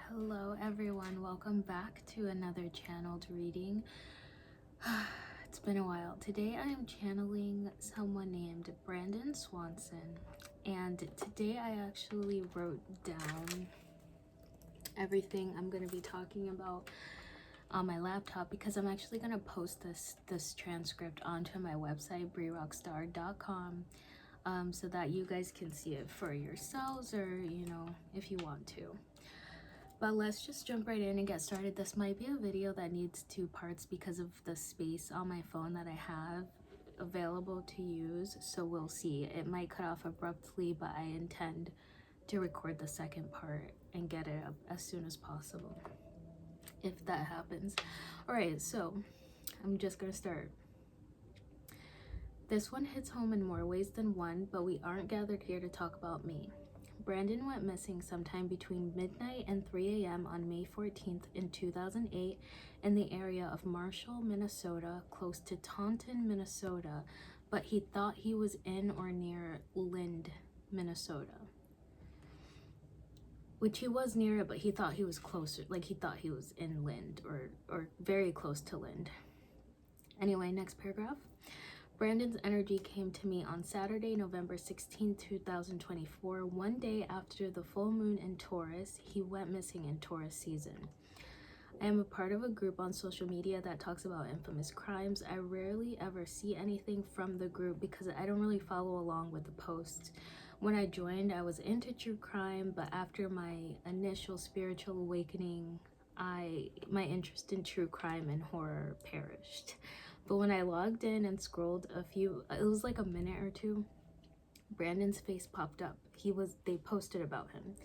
Hello everyone, welcome back to another channeled reading. It's been a while. Today I am channeling someone named Brandon Swanson, and today I actually wrote down everything I'm going to be talking about on my laptop because I'm actually going to post this transcript onto my website breerockstar.com, so that you guys can see it for yourselves, or if you want to. But let's just jump right in and get started. This might be a video that needs two parts because of the space on my phone that I have available to use. So we'll see. It might cut off abruptly, but I intend to record the second part and get it up as soon as possible, if that happens. All right, so I'm just gonna start. This one hits home in more ways than one, but we aren't gathered here to talk about me. Brandon went missing sometime between midnight and 3 a.m. on May 14th in 2008 in the area of Marshall, Minnesota, close to Taunton, Minnesota, but he thought he was in or near Lind, Minnesota. Which he was near it, but he thought he was closer, like he thought he was in Lind or very close to Lind. Anyway, next paragraph. Brandon's energy came to me on Saturday, November 16, 2024, one day after the full moon in Taurus. He went missing in Taurus season. I am a part of a group on social media that talks about infamous crimes. I rarely ever see anything from the group because I don't really follow along with the posts. When I joined, I was into true crime, but after my initial spiritual awakening, my interest in true crime and horror perished. But when I logged in and scrolled it was like a minute or two, Brandon's face popped up. They posted about him.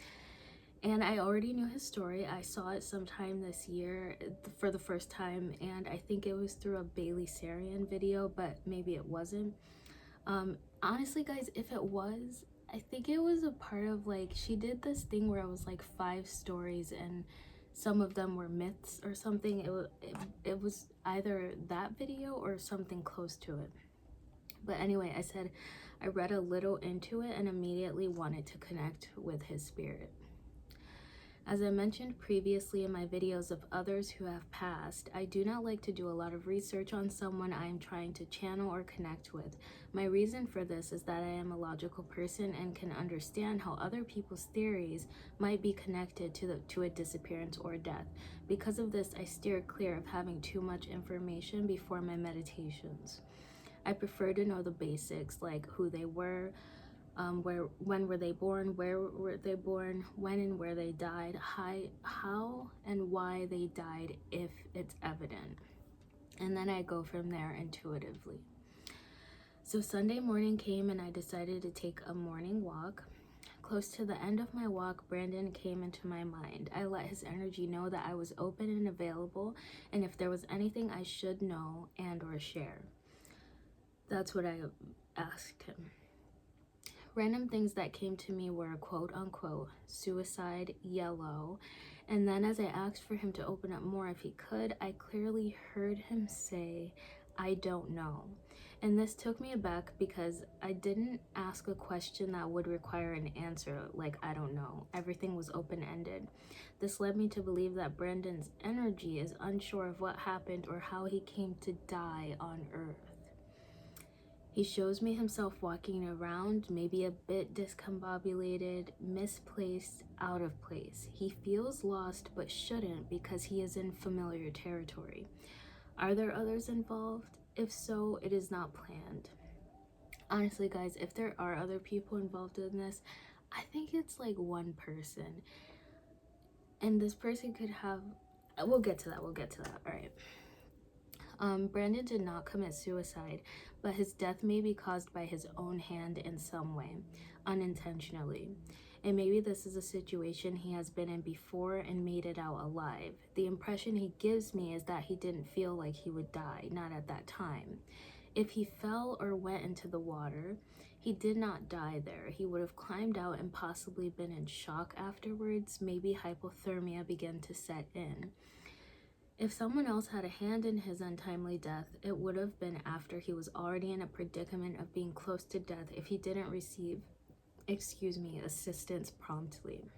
And I already knew his story. I saw it sometime this year for the first time, and I think it was through a Bailey Sarian video, but maybe it wasn't. Honestly, guys, if it was, I think it was a part of, like, she did this thing where it was like 5 stories and some of them were myths or something. It was either that video or something close to it. But anyway, I read a little into it and immediately wanted to connect with his spirit. As I mentioned previously in my videos of others who have passed, I do not like to do a lot of research on someone I am trying to channel or connect with. My reason for this is that I am a logical person and can understand how other people's theories might be connected to a disappearance or death. Because of this, I steer clear of having too much information before my meditations. I prefer to know the basics, like who they were, when were they born, where were they born, when and where they died, how and why they died if it's evident. And then I go from there intuitively. So Sunday morning came and I decided to take a morning walk. Close to the end of my walk, Brandon came into my mind. I let his energy know that I was open and available, and if there was anything I should know and or share. That's what I asked him. Random things that came to me were quote unquote suicide, yellow, and then as I asked for him to open up more if he could, I clearly heard him say, I don't know. And this took me aback because I didn't ask a question that would require an answer like I don't know. Everything was open-ended. This led me to believe that Brandon's energy is unsure of what happened or how he came to die on Earth. He shows me himself walking around, maybe a bit discombobulated, misplaced, out of place. He feels lost but shouldn't because he is in familiar territory. Are there others involved? If so, it is not planned. Honestly, guys, if there are other people involved in this, I think it's like one person. And this person could have... We'll get to that. All right. Brandon did not commit suicide, but his death may be caused by his own hand in some way, unintentionally. And maybe this is a situation he has been in before and made it out alive. The impression he gives me is that he didn't feel like he would die, not at that time. If he fell or went into the water, he did not die there. He would have climbed out and possibly been in shock afterwards. Maybe hypothermia began to set in. If someone else had a hand in his untimely death, it would have been after he was already in a predicament of being close to death if he didn't receive, assistance promptly.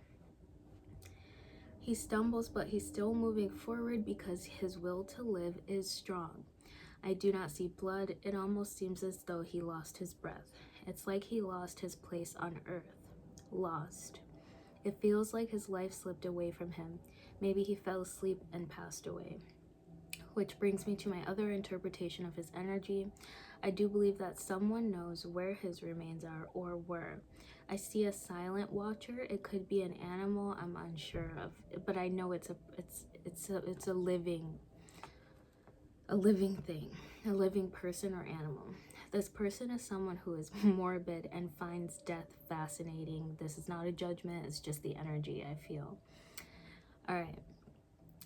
He stumbles, but he's still moving forward because his will to live is strong. I do not see blood. It almost seems as though he lost his breath. It's like he lost his place on earth. Lost. It feels like his life slipped away from him. Maybe he fell asleep and passed away. Which brings me to my other interpretation of his energy. I do believe that someone knows where his remains are or were. I see a silent watcher. It could be an animal. I'm unsure of, but I know it's a living thing, a living person or animal. This person is someone who is morbid and finds death fascinating. This is not a judgment. It's just the energy I feel. All right.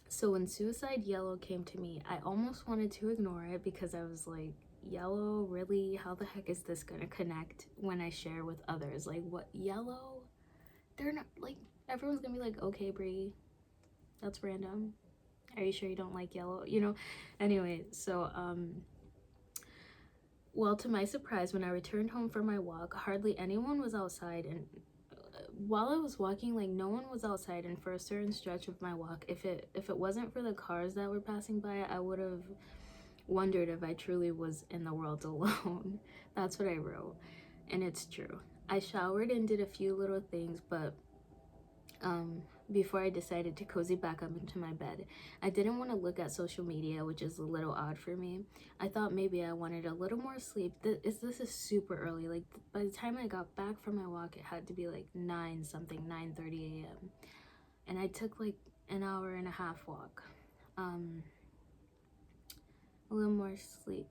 So when suicide yellow came to me, I almost wanted to ignore it because I was like, yellow, really? How the heck is this gonna connect when I share with others? Like, what, yellow? They're not, like, everyone's gonna be like, okay, Brie, that's random. Are you sure you don't like yellow? You know? Anyway, so, well, to my surprise, when I returned home from my walk, hardly anyone was outside, and while I was walking, like, no one was outside, and for a certain stretch of my walk, if it wasn't for the cars that were passing by, I would have wondered if I truly was in the world alone. That's what I wrote, and it's true. I showered and did a few little things, but before I decided to cozy back up into my bed. I didn't want to look at social media, which is a little odd for me. I thought maybe I wanted a little more sleep. This is super early. Like, by the time I got back from my walk, it had to be like 9 something, 9:30 a.m. And I took like an hour and a half walk. A little more sleep.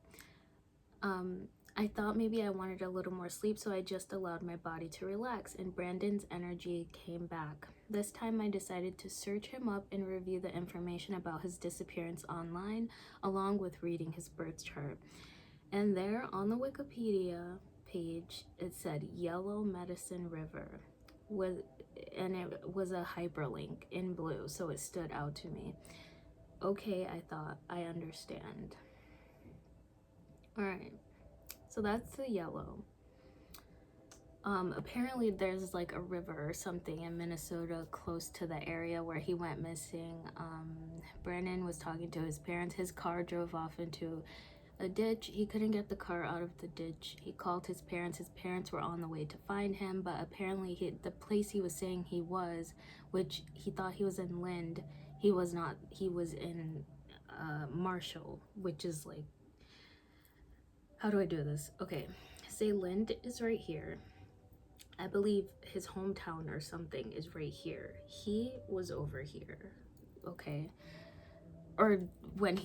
I thought maybe I wanted a little more sleep, so I just allowed my body to relax, and Brandon's energy came back. This time I decided to search him up and review the information about his disappearance online, along with reading his birth chart. And there on the Wikipedia page, it said Yellow Medicine River, and it was a hyperlink in blue, so it stood out to me. Okay, I thought, I understand. All right. So that's the yellow. Apparently there's like a river or something in Minnesota close to the area where he went missing. Brandon was talking to his parents. His car drove off into a ditch. He couldn't get the car out of the ditch. He called his parents. His parents were on the way to find him, but apparently the place he was saying he was, which he thought he was in Lind, he was not. He was in Marshall, which is like, how do I do this? Okay, say Lind is right here. I believe his hometown or something is right here. He was over here, okay? Or when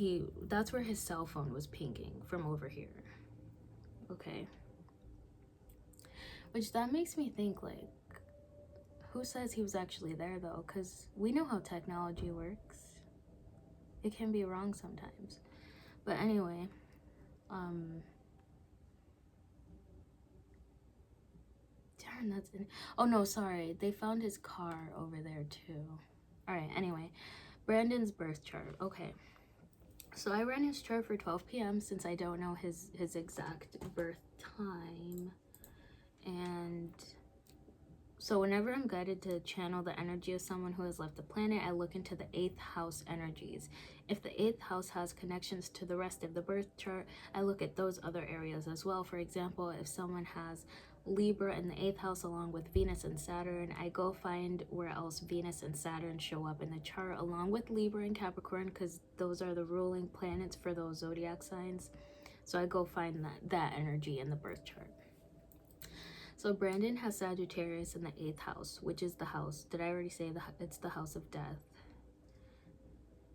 that's where his cell phone was pinging, from over here, okay? Which that makes me think, like, who says he was actually there though? Because we know how technology works. It can be wrong sometimes. But anyway, darn, that's in. Oh no, sorry. They found his car over there too. All right. Anyway, Brandon's birth chart. Okay. So I ran his chart for 12 p.m. since I don't know his exact birth time, and so whenever I'm guided to channel the energy of someone who has left the planet, I look into the 8th house energies. If the 8th house has connections to the rest of the birth chart, I look at those other areas as well. For example, if someone has Libra in the 8th house along with Venus and Saturn, I go find where else Venus and Saturn show up in the chart along with Libra and Capricorn, because those are the ruling planets for those zodiac signs. So I go find that energy in the birth chart. So Brandon has Sagittarius in the 8th house, which is the house. Did I already say it's the house of death?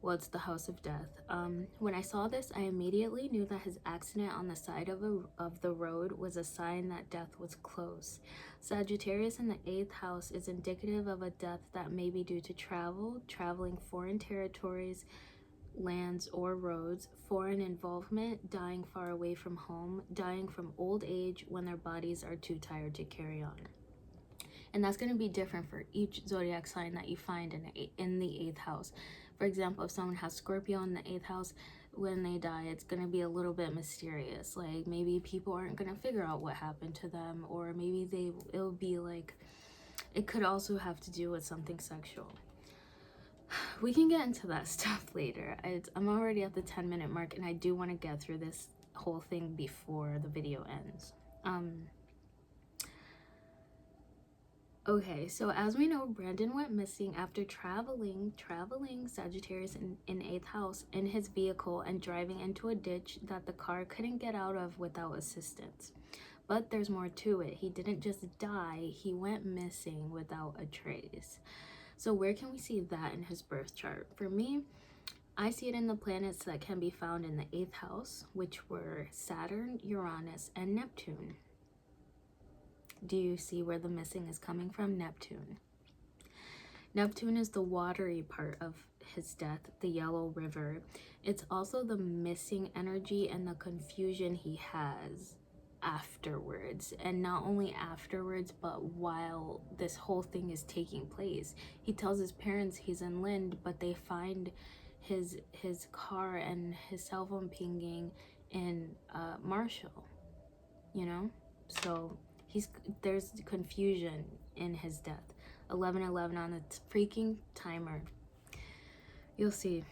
Well, it's the house of death. When I saw this, I immediately knew that his accident on the side of the road was a sign that death was close. Sagittarius in the 8th house is indicative of a death that may be due to traveling foreign territories, lands or roads, foreign involvement, dying far away from home, dying from old age when their bodies are too tired to carry on. And that's going to be different for each zodiac sign that you find in the 8th house. For example, if someone has Scorpio in the 8th house, when they die, it's going to be a little bit mysterious. Like, maybe people aren't going to figure out what happened to them, or maybe it'll be like, it could also have to do with something sexual. we can get into that stuff later. I'm already at the 10-minute mark, and I do want to get through this whole thing before the video ends. Okay, so as we know, Brandon went missing after traveling Sagittarius in 8th house in his vehicle and driving into a ditch that the car couldn't get out of without assistance. But there's more to it. He didn't just die, he went missing without a trace. So where can we see that in his birth chart? For me, I see it in the planets that can be found in the 8th house, which were Saturn, Uranus, and Neptune. Do you see where the missing is coming from? Neptune. Neptune is the watery part of his death, the Yellow River. It's also the missing energy and the confusion he has afterwards. And not only afterwards, but while this whole thing is taking place. He tells his parents he's in Lind, but they find his car and his cell phone pinging in Marshall, you know? So there's confusion in his death. 11:11 on the freaking timer. You'll see.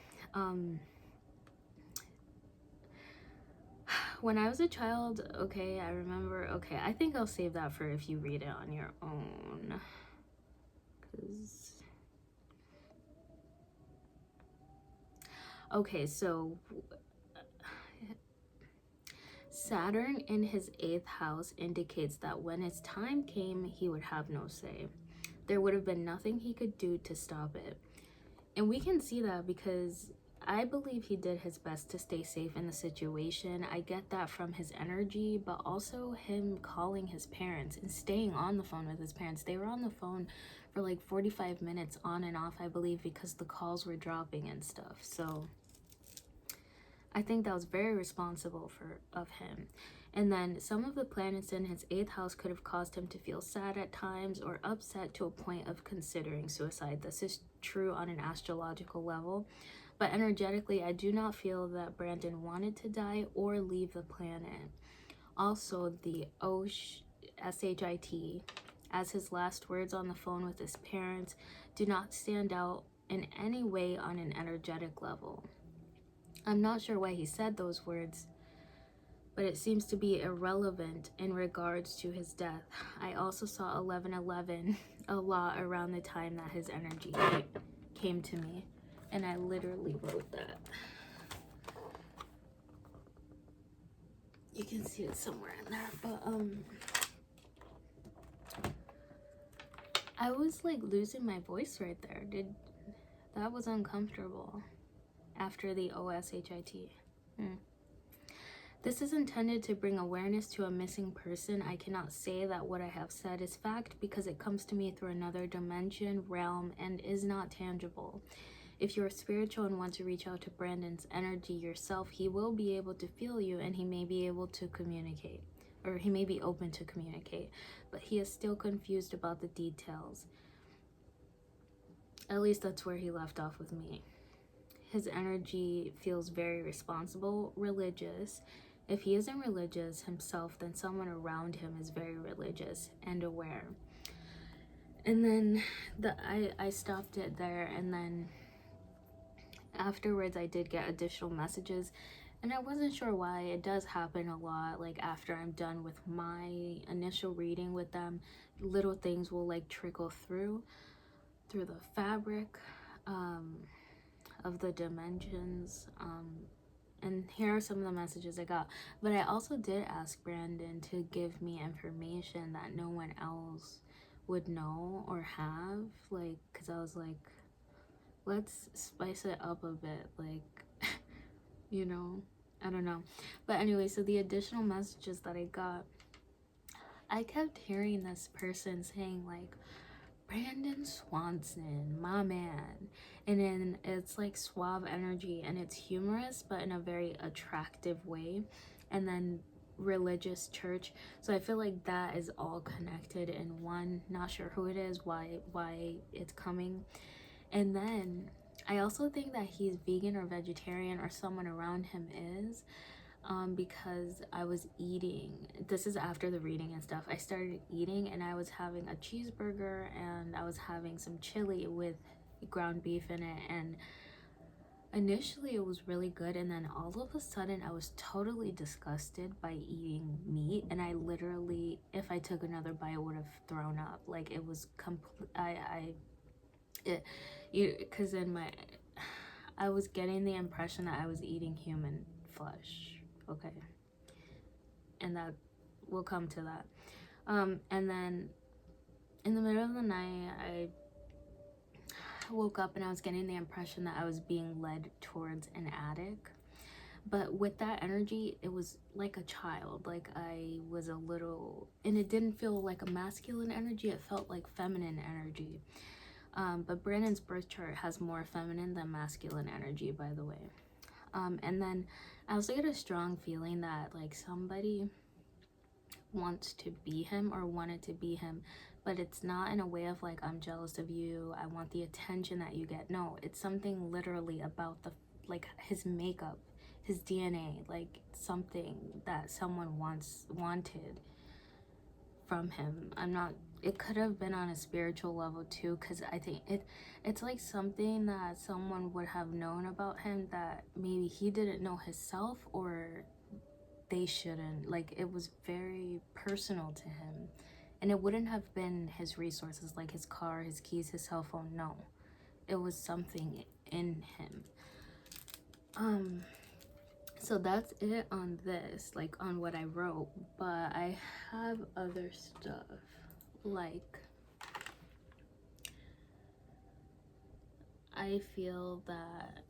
When I was a child, okay, I remember, okay, I think I'll save that for if you read it on your own. Okay, so Saturn in his 8th house indicates that when his time came, he would have no say. There would have been nothing he could do to stop it. And we can see that because I believe he did his best to stay safe in the situation. I get that from his energy, but also him calling his parents and staying on the phone with his parents. They were on the phone for like 45 minutes on and off, I believe, because the calls were dropping and stuff. So I think that was very responsible of him. And then some of the planets in his 8th house could have caused him to feel sad at times or upset to a point of considering suicide. This is true on an astrological level. But energetically, I do not feel that Brandon wanted to die or leave the planet. Also, the SHIT, as his last words on the phone with his parents, do not stand out in any way on an energetic level. I'm not sure why he said those words, but it seems to be irrelevant in regards to his death. I also saw 11:11 a lot around the time that his energy came to me, and I literally wrote that. You can see it somewhere in there, but I was like losing my voice right there. That was uncomfortable after the OSHIT. This is intended to bring awareness to a missing person. I cannot say that what I have said is fact because it comes to me through another dimension, realm, and is not tangible. If you are spiritual and want to reach out to Brandon's energy yourself, he will be able to feel you and he may be able to communicate, or he may be open to communicate, but he is still confused about the details. At least that's where he left off with me. His energy feels very responsible, religious. If he isn't religious himself, then someone around him is very religious and aware. And then I stopped it there, and then afterwards I did get additional messages, and I wasn't sure why. It does happen a lot, like after I'm done with my initial reading with them, little things will like trickle through the fabric of the dimensions, and here are some of the messages I got. But I also did ask Brandon to give me information that no one else would know or have, like, because I was like, let's spice it up a bit, like, you know, I don't know. But anyway, so the additional messages that I got, I kept hearing this person saying like, Brandon Swanson, my man. And then it's like suave energy, and it's humorous but in a very attractive way. And then religious church. So I feel like that is all connected in one. Not sure who it is, why it's coming. And then I also think that he's vegan or vegetarian, or someone around him is. Because I was eating, this is after the reading and stuff, I started eating and I was having a cheeseburger and I was having some chili with ground beef in it, and initially it was really good, and then all of a sudden I was totally disgusted by eating meat, and I literally, if I took another bite, would have thrown up. Like, it was complete. Because in my, I was getting the impression that I was eating human flesh. Okay, and that we'll come to that. And then in the middle of the night, I woke up and I was getting the impression that I was being led towards an attic. But with that energy, it was like a child. Like, I was a little, and it didn't feel like a masculine energy, it felt like feminine energy. But Brandon's birth chart has more feminine than masculine energy, by the way. And then I also get a strong feeling that, like, somebody wants to be him or wanted to be him, but it's not in a way of like, I'm jealous of you, I want the attention that you get. No, it's something literally about the, like, his makeup, his DNA, like something that someone wanted from him. It could have been on a spiritual level too, because I think it's like something that someone would have known about him that maybe he didn't know himself, or they shouldn't. Like, it was very personal to him, and it wouldn't have been his resources, like his car, his keys, his cell phone. No, it was something in him. So that's it on this, like on what I wrote, but I have other stuff. Like, I feel that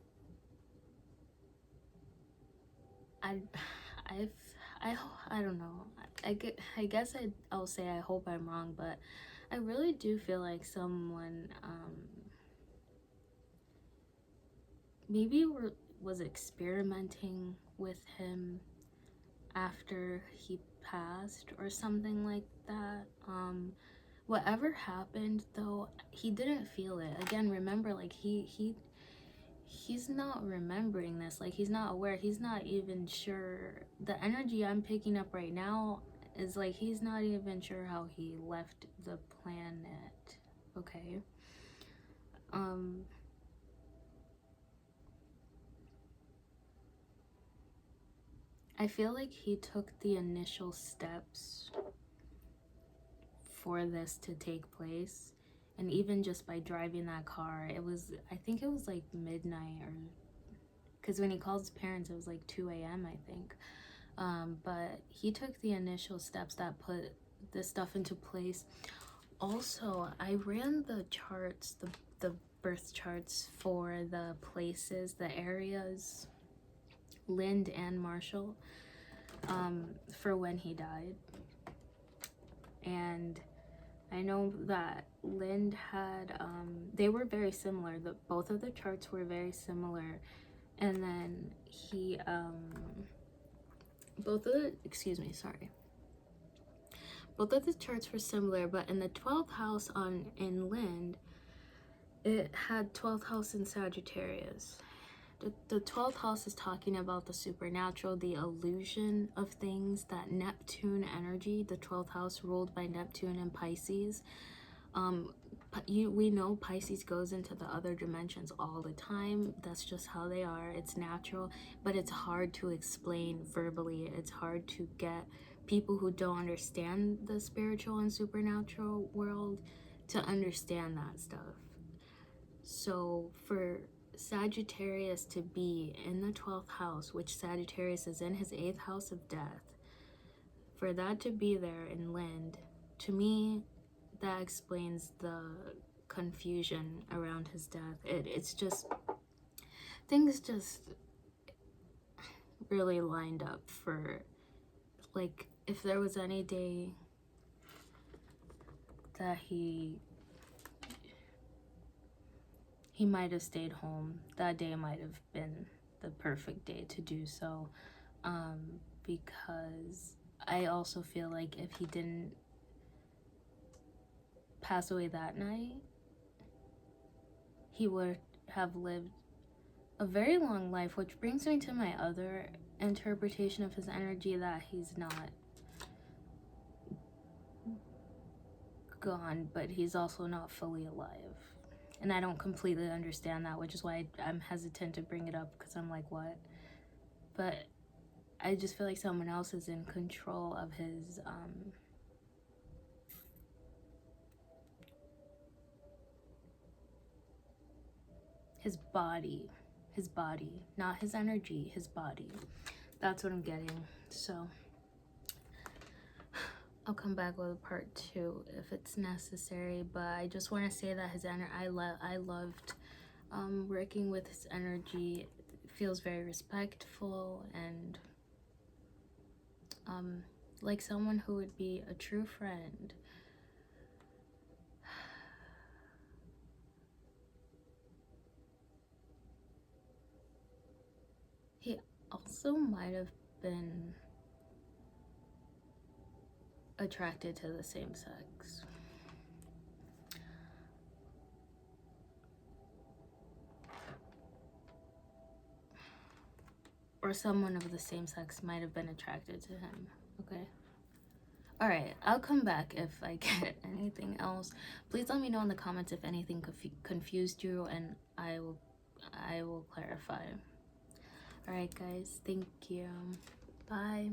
I don't know. I guess I'll say I hope I'm wrong, but I really do feel like someone maybe was experimenting with him after he passed or something like that. Whatever happened though, he didn't feel it. Again, remember, like, he's not remembering this. Like, he's not aware, he's not even sure. The energy I'm picking up right now is like he's not even sure how he left the planet. Okay. I feel like he took the initial steps for this to take place, and even just by driving that car, I think it was like midnight, or because when he called his parents it was like 2 a.m. I think. But he took the initial steps that put this stuff into place. Also, I ran the charts, the birth charts for the places, the areas, Lind and Marshall, for when he died. And I know that Lind had, they were very similar. Both of the charts were very similar. And then he, both of the charts were similar, but in the 12th house in Lind, it had 12th house in Sagittarius. The 12th house is talking about the supernatural, the illusion of things, that Neptune energy, the 12th house ruled by Neptune and Pisces. We know Pisces goes into the other dimensions all the time. That's just how they are. It's natural, but it's hard to explain verbally. It's hard to get people who don't understand the spiritual and supernatural world to understand that stuff. So for Sagittarius to be in the 12th house, which Sagittarius is in his 8th house of death, for that to be there in Lind, to me, that explains the confusion around his death. It's just, things just really lined up for, like, if there was any day that he might have stayed home, that day might have been the perfect day to do so, because I also feel like if he didn't pass away that night, he would have lived a very long life, which brings me to my other interpretation of his energy, that he's not gone, but he's also not fully alive. And I don't completely understand that, which is why I'm hesitant to bring it up, because I'm like, what? But I just feel like someone else is in control of his body, not his energy, his body. That's what I'm getting. So I'll come back with a part 2 if it's necessary, but I just want to say that his energy, I loved working with his energy. It feels very respectful and like someone who would be a true friend. He also might have been attracted to the same sex. Or someone of the same sex might have been attracted to him, okay? Alright, I'll come back if I get anything else. Please let me know in the comments if anything confused you, and I will clarify. Alright guys, thank you. Bye.